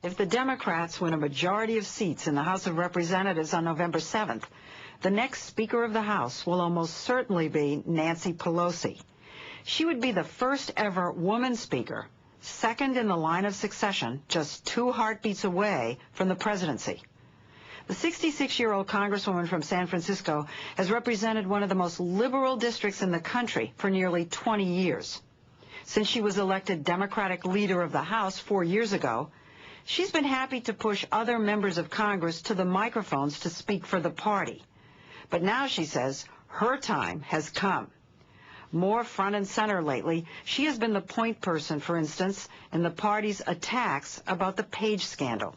If the Democrats win a majority of seats in the House of Representatives on November 7th, the next Speaker of the House will almost certainly be Nancy Pelosi. She would be the first ever woman Speaker, second in the line of succession, just 2 heartbeats away from the presidency. The 66-year-old Congresswoman from San Francisco has represented one of the most liberal districts in the country for nearly 20 years. Since she was elected Democratic leader of the House 4 years ago, she's been happy to push other members of Congress to the microphones to speak for the party. But now, she says, her time has come. More front and center lately, she has been the point person, for instance, in the party's attacks about the Page scandal.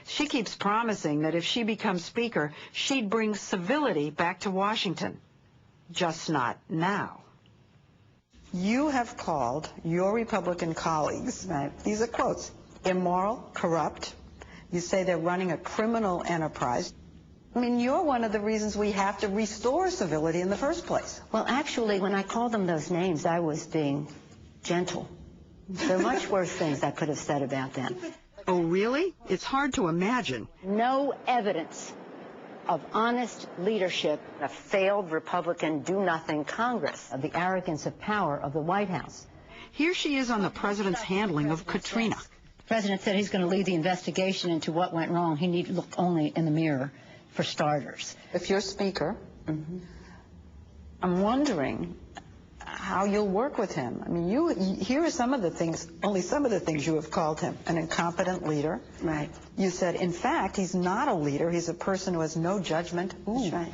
She keeps promising that if she becomes Speaker, she'd bring civility back to Washington. Just not now. You have called your Republican colleagues, right, these are quotes, immoral, corrupt. You say they're running a criminal enterprise. I mean, you're one of the reasons we have to restore civility in the first place. Well, actually, when I called them those names, I was being gentle. There are much worse things I could have said about them. Oh, really? It's hard to imagine. No evidence of honest leadership, a failed Republican do-nothing Congress, of the arrogance of power of the White House. Here she is on the president's handling of Katrina. The president said he's going to lead the investigation into what went wrong. He need to look only in the mirror, for starters. If you're Speaker, I'm wondering how you'll work with him. I mean, here are some of the things, only some of the things you have called him: an incompetent leader. Right. You said, in fact, he's not a leader. He's a person who has no judgment. Ooh, that's right.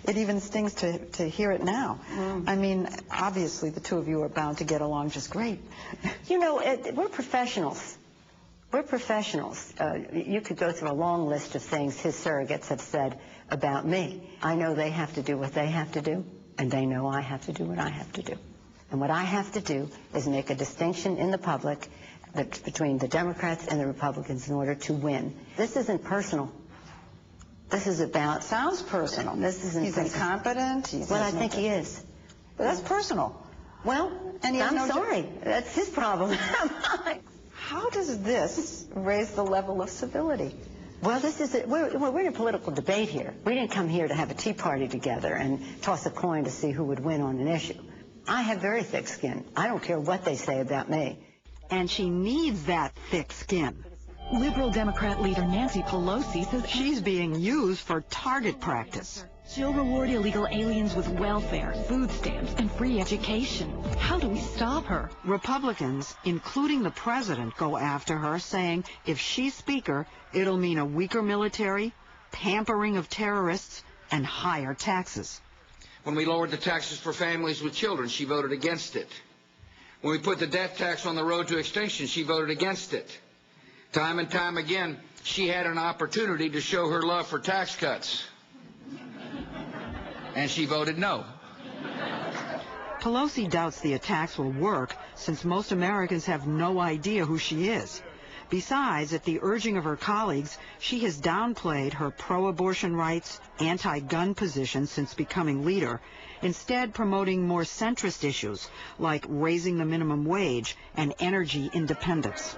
It even stings to hear it now. I mean, obviously, the two of you are bound to get along just great. You know, we're professionals. We're professionals. You could go through a long list of things his surrogates have said about me. I know they have to do what they have to do, and they know I have to do what I have to do. And what I have to do is make a distinction in the public between the Democrats and the Republicans in order to win. This isn't personal. This is about... Sounds personal. This isn't He's personal. incompetent. Well, I think he is. But that's personal. Well, and I'm sorry. That's his problem. How does this raise the level of civility? Well, we're in a political debate here. We didn't come here to have a tea party together and toss a coin to see who would win on an issue. I have very thick skin. I don't care what they say about me. And she needs that thick skin. Liberal Democrat leader Nancy Pelosi says she's being used for target practice. She'll reward illegal aliens with welfare, food stamps, and free education. How do we stop her? Republicans, including the president, go after her, saying if she's Speaker, it'll mean a weaker military, pampering of terrorists, and higher taxes. When we lowered the taxes for families with children, she voted against it. When we put the death tax on the road to extinction, she voted against it. Time and time again, she had an opportunity to show her love for tax cuts. And she voted no. Pelosi doubts the attacks will work, since most Americans have no idea who she is. Besides, at the urging of her colleagues, she has downplayed her pro-abortion rights, anti-gun position since becoming leader, instead promoting more centrist issues like raising the minimum wage and energy independence.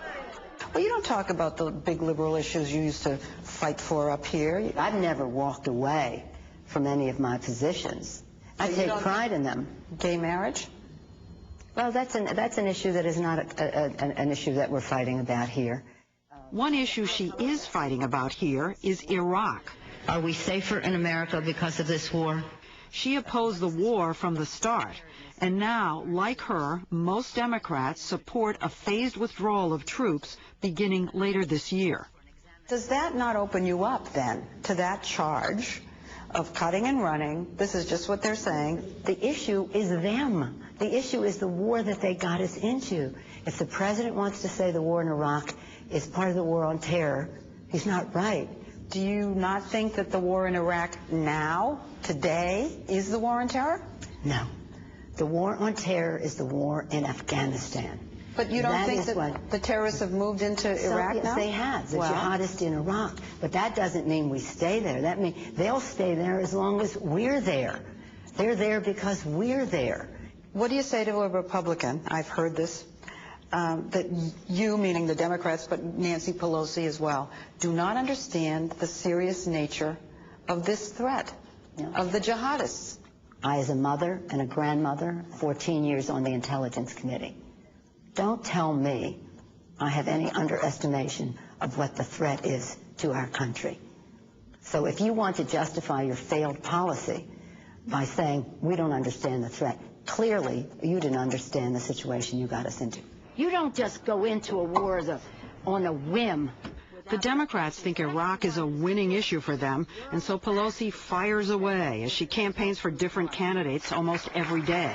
Well, you don't talk about the big liberal issues you used to fight for up here. I've never walked away from any of my positions. I take pride in them. Gay marriage? Well, that's an issue that is not an issue that we're fighting about here. One issue she is fighting about here is Iraq. Are we safer in America because of this war? She opposed the war from the start, and now, like her, most Democrats support a phased withdrawal of troops beginning later this year. Does that not open you up, then, to that charge of cutting and running? This is just what they're saying. The issue is them. The issue is the war that they got us into. If the president wants to say the war in Iraq is part of the war on terror, he's not right. Do you not think that the war in Iraq now, today, is the war on terror? No. The war on terror is the war in Afghanistan. But you don't think that the terrorists have moved into Iraq now? Yes, they have. The jihadists in Iraq. But that doesn't mean we stay there. That means they'll stay there as long as we're there. They're there because we're there. What do you say to a Republican, I've heard this, that you, meaning the Democrats, but Nancy Pelosi as well, do not understand the serious nature of this threat, of the jihadists. I, as a mother and a grandmother, 14 years on the Intelligence Committee, don't tell me I have any underestimation of what the threat is to our country. So if you want to justify your failed policy by saying we don't understand the threat, clearly you didn't understand the situation you got us into. You don't just go into a war on a whim. The Democrats think Iraq is a winning issue for them, and so Pelosi fires away as she campaigns for different candidates almost every day.